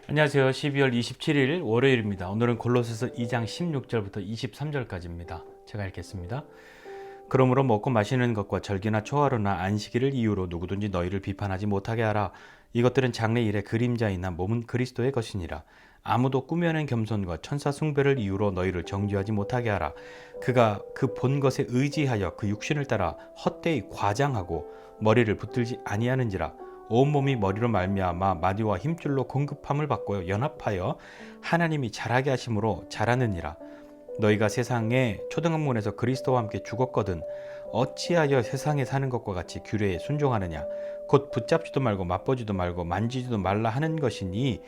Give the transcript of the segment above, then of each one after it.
안녕하세요. 12월 27일 월요일입니다. 오늘은 골로새서 2장 16절부터 23절까지입니다. 제가 읽겠습니다. 그러므로 먹고 마시는 것과 절기나 초하루나 안식일을 이유로 누구든지 너희를 비판하지 못하게 하라. 이것들은 장래 일의 그림자이나 몸은 그리스도의 것이니라. 아무도 꾸며낸 겸손과 천사 숭배를 이유로 너희를 정죄하지 못하게 하라. 그가 그 본 것에 의지하여 그 육신을 따라 헛되이 과장하고 머리를 붙들지 아니하는지라. 온몸이 머리로 말미암아 마디와 힘줄로 공급함을 받고 연합하여 하나님이 자라게 하심으로 자라느니라. 너희가 세상의 초등학문에서 그리스도와 함께 죽었거든 어찌하여 세상에 사는 것과 같이 규례에 순종하느냐. 곧 붙잡지도 말고 맛보지도 말고 만지지도 말라 하는 것이니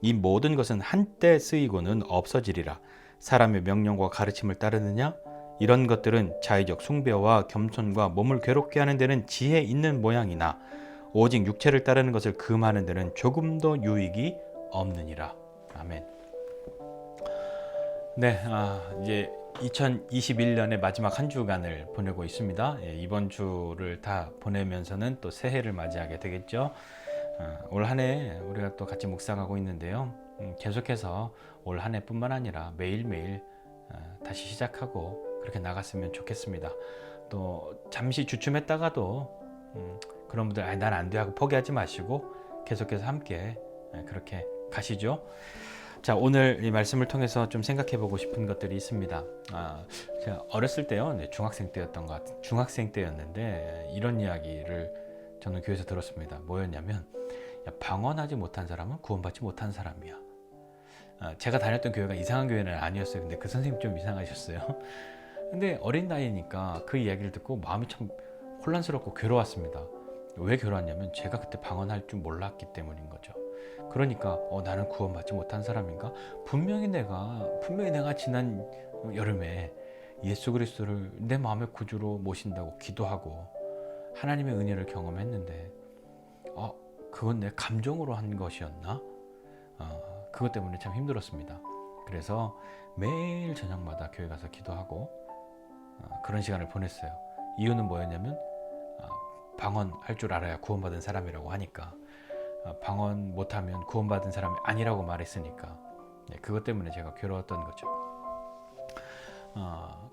이 모든 것은 한때 쓰이고는 없어지리라. 사람의 명령과 가르침을 따르느냐? 이런 것들은 자의적 숭배와 겸손과 몸을 괴롭게 하는 데는 지혜 있는 모양이나 오직 육체를 따르는 것을 금하는 데는 조금도 유익이 없느니라. 아멘. 네, 이제 2021년의 마지막 한 주간을 보내고 있습니다. 이번 주를 다 보내면서는 또 새해를 맞이하게 되겠죠. 올 한 해 우리가 또 같이 묵상하고 있는데요. 계속해서 올 한 해뿐만 아니라 매일매일 다시 시작하고 그렇게 나갔으면 좋겠습니다. 또 잠시 주춤했다가도 그런 분들 난 안 돼 하고 포기하지 마시고 계속해서 함께 그렇게 가시죠. 자, 오늘 이 말씀을 통해서 좀 생각해 보고 싶은 것들이 있습니다. 제가 어렸을 때요, 중학생 때였는데 이런 이야기를 저는 교회에서 들었습니다. 뭐였냐면, 야, 방언하지 못한 사람은 구원받지 못한 사람이야. 제가 다녔던 교회가 이상한 교회는 아니었어요. 근데 그 선생님 좀 이상하셨어요. 근데 어린 나이니까 그 이야기를 듣고 마음이 참 혼란스럽고 괴로웠습니다. 왜 괴로웠냐면 제가 그때 방언할 줄 몰랐기 때문인 거죠. 그러니까 나는 구원받지 못한 사람인가? 분명히 내가 지난 여름에 예수 그리스도를 내 마음의 구주로 모신다고 기도하고 하나님의 은혜를 경험했는데 그건 내 감정으로 한 것이었나? 그것 때문에 참 힘들었습니다. 그래서 매일 저녁마다 교회 가서 기도하고 그런 시간을 보냈어요. 이유는 뭐였냐면 방언할 줄 알아야 구원받은 사람이라고 하니까, 방언 못하면 구원받은 사람이 아니라고 말했으니까, 그것 때문에 제가 괴로웠던 거죠.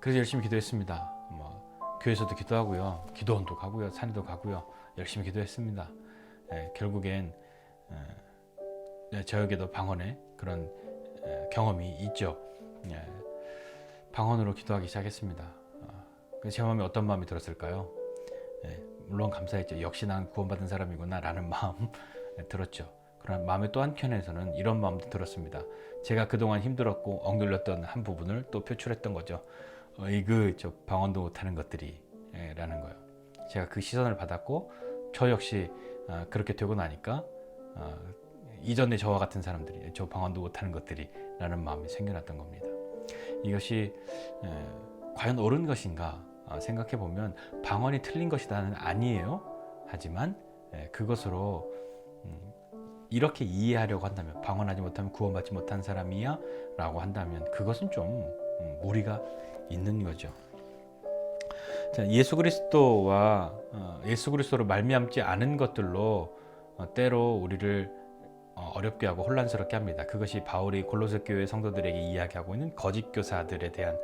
그래서 열심히 기도했습니다. 교회에서도 기도하고요, 기도원도 가고요, 산에도 가고요, 열심히 기도했습니다. 결국엔 저에게도 방언의 그런 경험이 있죠. 방언으로 기도하기 시작했습니다. 제 마음에 어떤 마음이 들었을까요? 물론 감사했죠. 역시 난 구원받은 사람이구나 라는 마음 들었죠. 그러나 마음의 또 한켠에서는 이런 마음도 들었습니다. 제가 그동안 힘들었고 억눌렸던 한 부분을 또 표출했던 거죠. 저 방언도 못하는 것들이 라는 거예요. 제가 그 시선을 받았고 저 역시 그렇게 되고 나니까 이전에 저와 같은 사람들이 저 방언도 못하는 것들이 라는 마음이 생겨났던 겁니다. 이것이 과연 옳은 것인가 생각해보면 방언이 틀린 것이다는 아니에요. 하지만 그것으로 이렇게 이해하려고 한다면, 방언하지 못하면 구원받지 못한 사람이야 라고 한다면 그것은 좀 무리가 있는 거죠. 자, 예수 그리스도로 말미암지 않은 것들로 때로 우리를 어렵게 하고 혼란스럽게 합니다. 그것이 바울이 골로새 교회 성도들에게 이야기하고 있는 거짓 교사들에 대한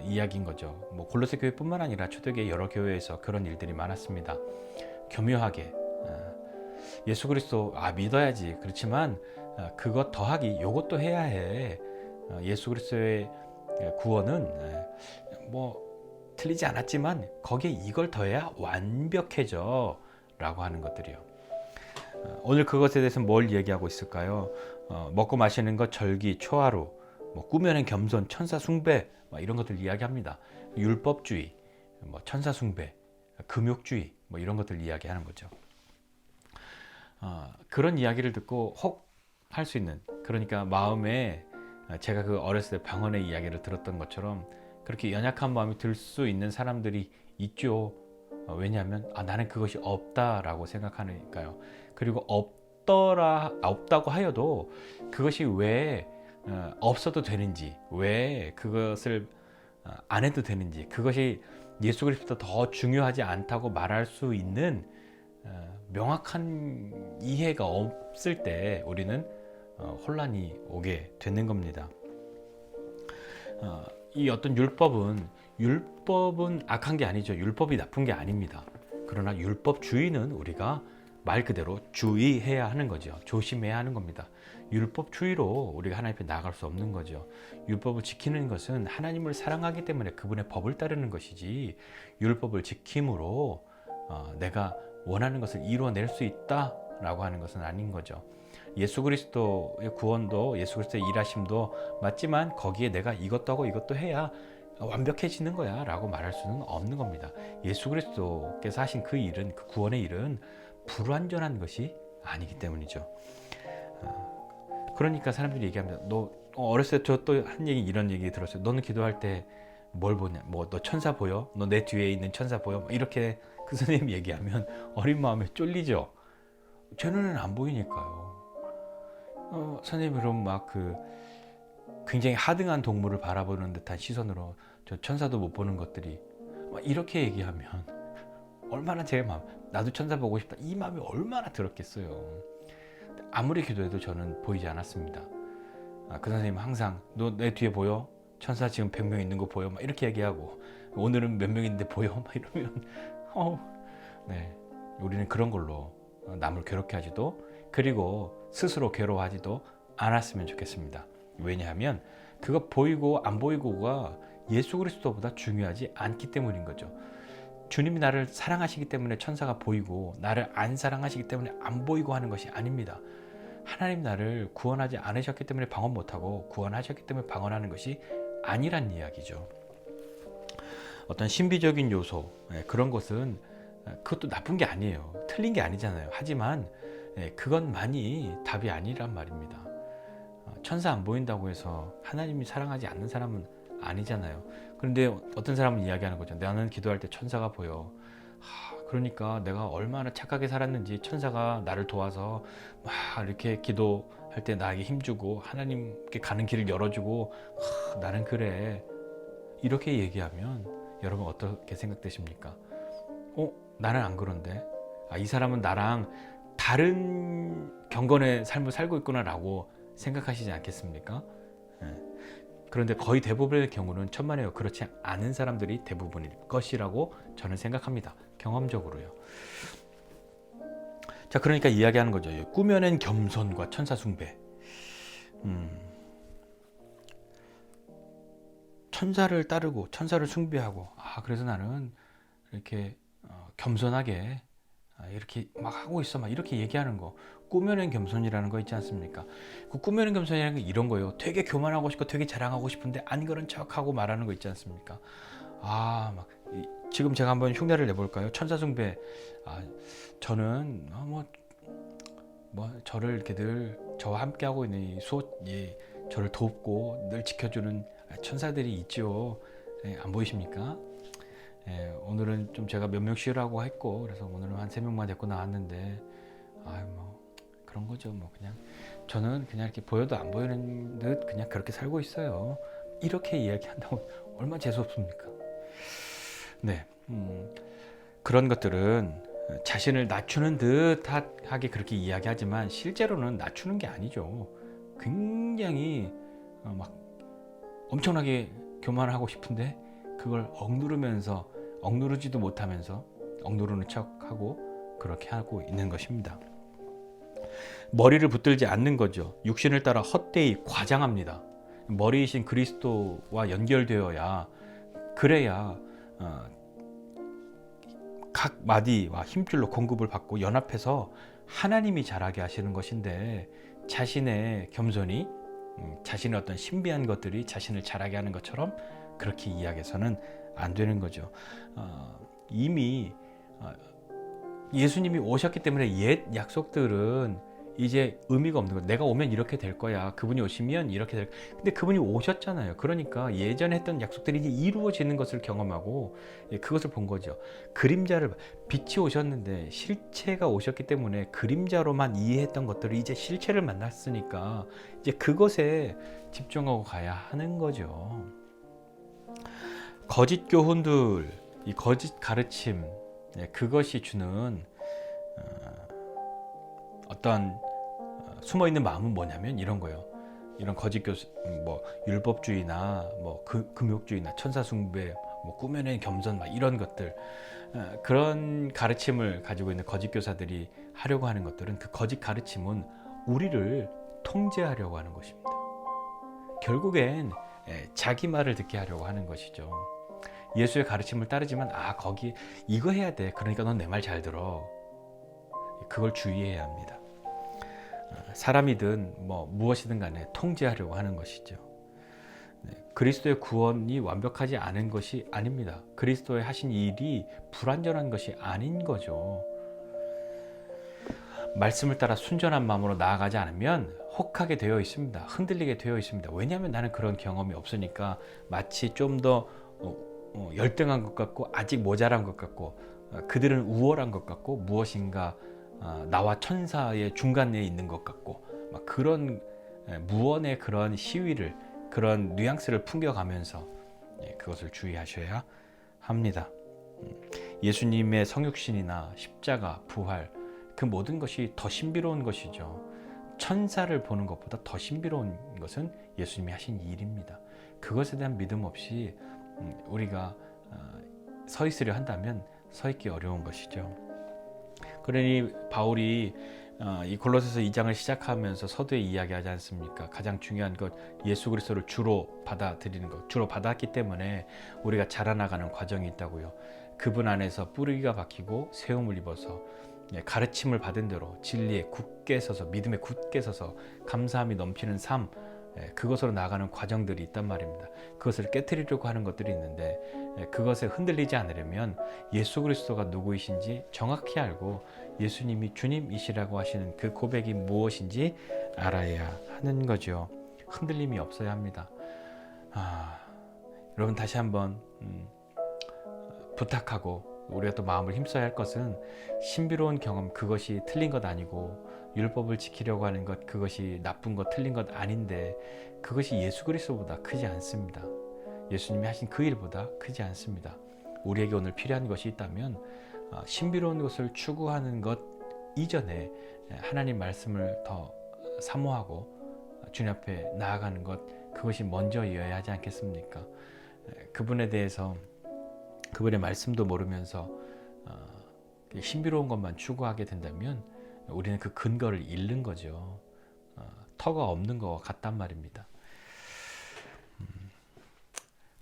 이야기인 거죠. 골로새 교회뿐만 아니라 초대교회 여러 교회에서 그런 일들이 많았습니다. 교묘하게 예수 그리스도 믿어야지. 그렇지만 그것 더하기 요것도 해야 해. 예수 그리스도의 구원은 틀리지 않았지만 거기에 이걸 더해야 완벽해져 라고 하는 것들이요. 오늘 그것에 대해서 뭘 얘기하고 있을까요? 먹고 마시는 것, 절기, 초하루, 꾸며낸 겸손, 천사 숭배 이런 것들 이야기합니다. 율법주의, 천사 숭배, 금욕주의 이런 것들 이야기하는 거죠. 그런 이야기를 듣고 혹 할 수 있는, 그러니까 마음에 제가 그 어렸을 때 방언의 이야기를 들었던 것처럼 그렇게 연약한 마음이 들 수 있는 사람들이 있죠. 왜냐하면 나는 그것이 없다라고 생각하니까요. 그리고 없다고 하여도 그것이 왜 없어도 되는지, 왜 그것을 안 해도 되는지, 그것이 예수 그리스도보다 더 중요하지 않다고 말할 수 있는 명확한 이해가 없을 때 우리는 혼란이 오게 되는 겁니다. 이 어떤 율법은 악한 게 아니죠. 율법이 나쁜 게 아닙니다. 그러나 율법주의는 우리가 말 그대로 주의해야 하는 거죠. 조심해야 하는 겁니다. 율법주의로 우리가 하나님 앞에 나아갈 수 없는 거죠. 율법을 지키는 것은 하나님을 사랑하기 때문에 그분의 법을 따르는 것이지, 율법을 지킴으로 내가 원하는 것을 이루어낼 수 있다라고 하는 것은 아닌 거죠. 예수 그리스도의 구원도, 예수 그리스도의 일하심도 맞지만 거기에 내가 이것도 하고 이것도 해야 완벽해지는 거야 라고 말할 수는 없는 겁니다. 예수 그리스도께서 하신 그 일은, 그 구원의 일은 불완전한 것이 아니기 때문이죠. 그러니까 사람들이 얘기합니다. 너 어렸을 때 저 또 한 얘기, 이런 얘기 들었어요. 너는 기도할 때 뭘 보냐? 뭐 너 천사 보여? 너 내 뒤에 있는 천사 보여? 이렇게 그 선생님이 얘기하면 어린 마음에 쫄리죠. 제 눈에는 안 보이니까요. 선생님이 그럼 막 굉장히 하등한 동물을 바라보는 듯한 시선으로 저 천사도 못 보는 것들이 막 이렇게 얘기하면 얼마나 제 마음, 나도 천사 보고 싶다, 이 마음이 얼마나 들었겠어요. 아무리 기도해도 저는 보이지 않았습니다. 그 선생님은 항상 너 내 뒤에 보여? 천사 지금 100명 있는 거 보여? 막 이렇게 얘기하고, 오늘은 몇 명 있는데 보여? 막 이러면 네, 우리는 그런 걸로 남을 괴롭게 하지도, 그리고 스스로 괴로워하지도 않았으면 좋겠습니다. 왜냐하면 그거 보이고 안 보이고가 예수 그리스도보다 중요하지 않기 때문인 거죠. 주님이 나를 사랑하시기 때문에 천사가 보이고, 나를 안 사랑하시기 때문에 안 보이고 하는 것이 아닙니다. 하나님 나를 구원하지 않으셨기 때문에 방언 못하고, 구원하셨기 때문에 방언하는 것이 아니란 이야기죠. 어떤 신비적인 요소, 그런 것은 그것도 나쁜 게 아니에요. 틀린 게 아니잖아요. 하지만 그것만이 답이 아니란 말입니다. 천사 안 보인다고 해서 하나님이 사랑하지 않는 사람은 아니잖아요. 그런데 어떤 사람은 이야기하는 거죠. 나는 기도할 때 천사가 보여. 그러니까 내가 얼마나 착하게 살았는지 천사가 나를 도와서 막 이렇게 기도할 때 나에게 힘주고 하나님께 가는 길을 열어주고, 나는 그래. 이렇게 얘기하면 여러분 어떻게 생각되십니까? 나는 안 그런데, 이 사람은 나랑 다른 경건의 삶을 살고 있구나 라고 생각하시지 않겠습니까? 그런데 거의 대부분의 경우는 천만에요. 그렇지 않은 사람들이 대부분일 것이라고 저는 생각합니다. 경험적으로요. 자, 그러니까 이야기하는 거죠. 꾸며낸 겸손과 천사 숭배. 천사를 따르고 천사를 숭배하고, 그래서 나는 이렇게 겸손하게 이렇게 막 하고 있어, 막 이렇게 얘기하는 거, 꾸며낸 겸손이라는 거 있지 않습니까? 그 꾸며낸 겸손이라는 게 이런 거예요. 되게 교만하고 싶고 되게 자랑하고 싶은데 안 그런 척하고 말하는 거 있지 않습니까? 지금 제가 한번 흉내를 내볼까요? 천사 숭배. 저는 저를 이렇게 늘 저와 함께 하고 있는 이 저를 돕고 늘 지켜주는 천사들이 있죠. 안 보이십니까? 오늘은 좀 제가 몇 명 쉬라고 했고, 그래서 오늘은 한 3명만 데리고 나왔는데, 그런 거죠. 그냥 저는 그냥 이렇게 보여도 안 보이는 듯 그냥 그렇게 살고 있어요. 이렇게 이야기한다고 얼마나 재수없습니까? 네, 그런 것들은 자신을 낮추는 듯하게 그렇게 이야기하지만 실제로는 낮추는 게 아니죠. 굉장히 막 엄청나게 교만하고 싶은데 그걸 억누르지도 못하면서 억누르는 척하고 그렇게 하고 있는 것입니다. 머리를 붙들지 않는 거죠. 육신을 따라 헛되이 과장합니다. 머리이신 그리스도와 연결되어야, 그래야 각 마디와 힘줄로 공급을 받고 연합해서 하나님이 자라게 하시는 것인데, 자신의 겸손이, 자신의 어떤 신비한 것들이 자신을 자라게 하는 것처럼 그렇게 이야기해서는 안 되는 거죠. 이미 예수님이 오셨기 때문에 옛 약속들은 이제 의미가 없는 거예요. 내가 오면 이렇게 될 거야. 그분이 오시면 이렇게 될 거야. 근데 그분이 오셨잖아요. 그러니까 예전에 했던 약속들이 이제 이루어지는 것을 경험하고 그것을 본 거죠. 빛이 오셨는데 실체가 오셨기 때문에 그림자로만 이해했던 것들을 이제 실체를 만났으니까 이제 그것에 집중하고 가야 하는 거죠. 거짓 교훈들, 이 거짓 가르침, 그것이 주는 어떤 숨어 있는 마음은 뭐냐면 이런 거예요. 이런 거짓 교수, 율법주의나 금욕주의나 천사숭배, 꾸며낸 겸손, 이런 것들, 그런 가르침을 가지고 있는 거짓 교사들이 하려고 하는 것들은, 그 거짓 가르침은 우리를 통제하려고 하는 것입니다. 결국엔 자기 말을 듣게 하려고 하는 것이죠. 예수의 가르침을 따르지만 거기 이거 해야 돼, 그러니까 넌 내 말 잘 들어. 그걸 주의해야 합니다. 사람이든 무엇이든 간에 통제하려고 하는 것이죠. 그리스도의 구원이 완벽하지 않은 것이 아닙니다. 그리스도의 하신 일이 불완전한 것이 아닌 거죠. 말씀을 따라 순전한 마음으로 나아가지 않으면 혹하게 되어 있습니다. 흔들리게 되어 있습니다. 왜냐하면 나는 그런 경험이 없으니까 마치 좀 더 열등한 것 같고, 아직 모자란 것 같고, 그들은 우월한 것 같고, 무엇인가 나와 천사의 중간에 있는 것 같고, 그런 무언의 그런 시위를, 그런 뉘앙스를 풍겨가면서 그것을 주의하셔야 합니다. 예수님의 성육신이나 십자가, 부활, 그 모든 것이 더 신비로운 것이죠. 천사를 보는 것보다 더 신비로운 것은 예수님이 하신 일입니다. 그것에 대한 믿음 없이 우리가 서 있으려 한다면 서 있기 어려운 것이죠. 그러니 바울이 이 골로새서 2장을 시작하면서 서두에 이야기하지 않습니까? 가장 중요한 것, 예수 그리스도를 주로 받아들이는 것, 주로 받았기 때문에 우리가 자라나가는 과정이 있다고요. 그분 안에서 뿌리가 박히고 세움을 입어서 가르침을 받은 대로 진리에 굳게 서서, 믿음에 굳게 서서 감사함이 넘치는 삶, 그것으로 나아가는 과정들이 있단 말입니다. 그것을 깨트리려고 하는 것들이 있는데, 그것에 흔들리지 않으려면 예수 그리스도가 누구이신지 정확히 알고 예수님이 주님이시라고 하시는 그 고백이 무엇인지 알아야 하는 거죠. 흔들림이 없어야 합니다. 여러분, 다시 한번 부탁하고 우리가 또 마음을 힘써야 할 것은, 신비로운 경험, 그것이 틀린 것 아니고, 율법을 지키려고 하는 것, 그것이 나쁜 것, 틀린 것 아닌데, 그것이 예수 그리스도보다 크지 않습니다. 예수님이 하신 그 일보다 크지 않습니다. 우리에게 오늘 필요한 것이 있다면, 신비로운 것을 추구하는 것 이전에 하나님 말씀을 더 사모하고 주님 앞에 나아가는 것, 그것이 먼저여야 하지 않겠습니까? 그분에 대해서, 그분의 말씀도 모르면서 신비로운 것만 추구하게 된다면 우리는 그 근거를 잃는 거죠. 터가 없는 것 같단 말입니다.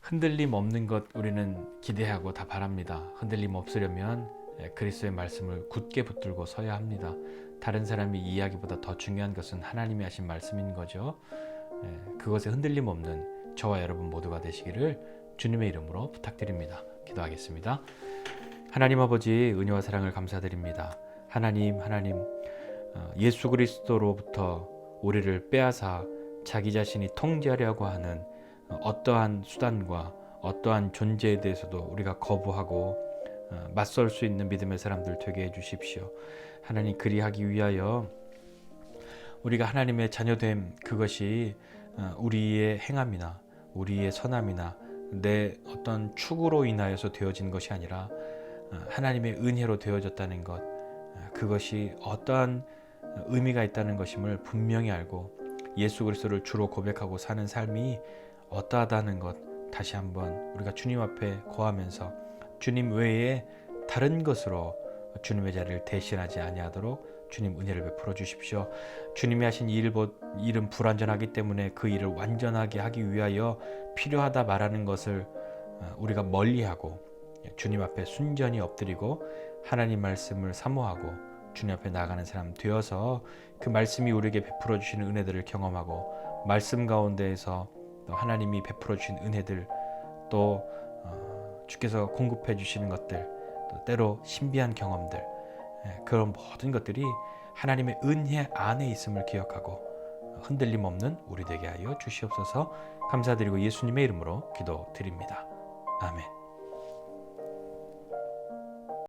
흔들림 없는 것 우리는 기대하고 다 바랍니다. 흔들림 없으려면 그리스도의 말씀을 굳게 붙들고 서야 합니다. 다른 사람이 이야기보다 더 중요한 것은 하나님이 하신 말씀인 거죠. 그것에 흔들림 없는 저와 여러분 모두가 되시기를 주님의 이름으로 부탁드립니다. 기도하겠습니다. 하나님 아버지, 은혜와 사랑을 감사드립니다. 하나님, 예수 그리스도로부터 우리를 빼앗아 자기 자신이 통제하려고 하는 어떠한 수단과 어떠한 존재에 대해서도 우리가 거부하고 맞설 수 있는 믿음의 사람들 되게 해주십시오. 하나님, 그리하기 위하여 우리가 하나님의 자녀됨, 그것이 우리의 행함이나 우리의 선함이나 내 어떤 축으로 인하여서 되어진 것이 아니라 하나님의 은혜로 되어졌다는 것, 그것이 어떠한 의미가 있다는 것임을 분명히 알고 예수 그리스도를 주로 고백하고 사는 삶이 어떠하다는 것, 다시 한번 우리가 주님 앞에 고하면서 주님 외에 다른 것으로 주님의 자리를 대신하지 아니하도록 주님 은혜를 베풀어 주십시오. 주님이 하신 일은 불완전하기 때문에 그 일을 완전하게 하기 위하여 필요하다 말하는 것을 우리가 멀리하고 주님 앞에 순전히 엎드리고 하나님 말씀을 사모하고 주님 앞에 나가는 사람 되어서 그 말씀이 우리에게 베풀어 주시는 은혜들을 경험하고, 말씀 가운데에서 또 하나님이 베풀어 주신 은혜들, 또 주께서 공급해 주시는 것들, 또 때로 신비한 경험들, 그런 모든 것들이 하나님의 은혜 안에 있음을 기억하고 흔들림 없는 우리 되게 하여 주시옵소서. 감사드리고 예수님의 이름으로 기도드립니다. 아멘.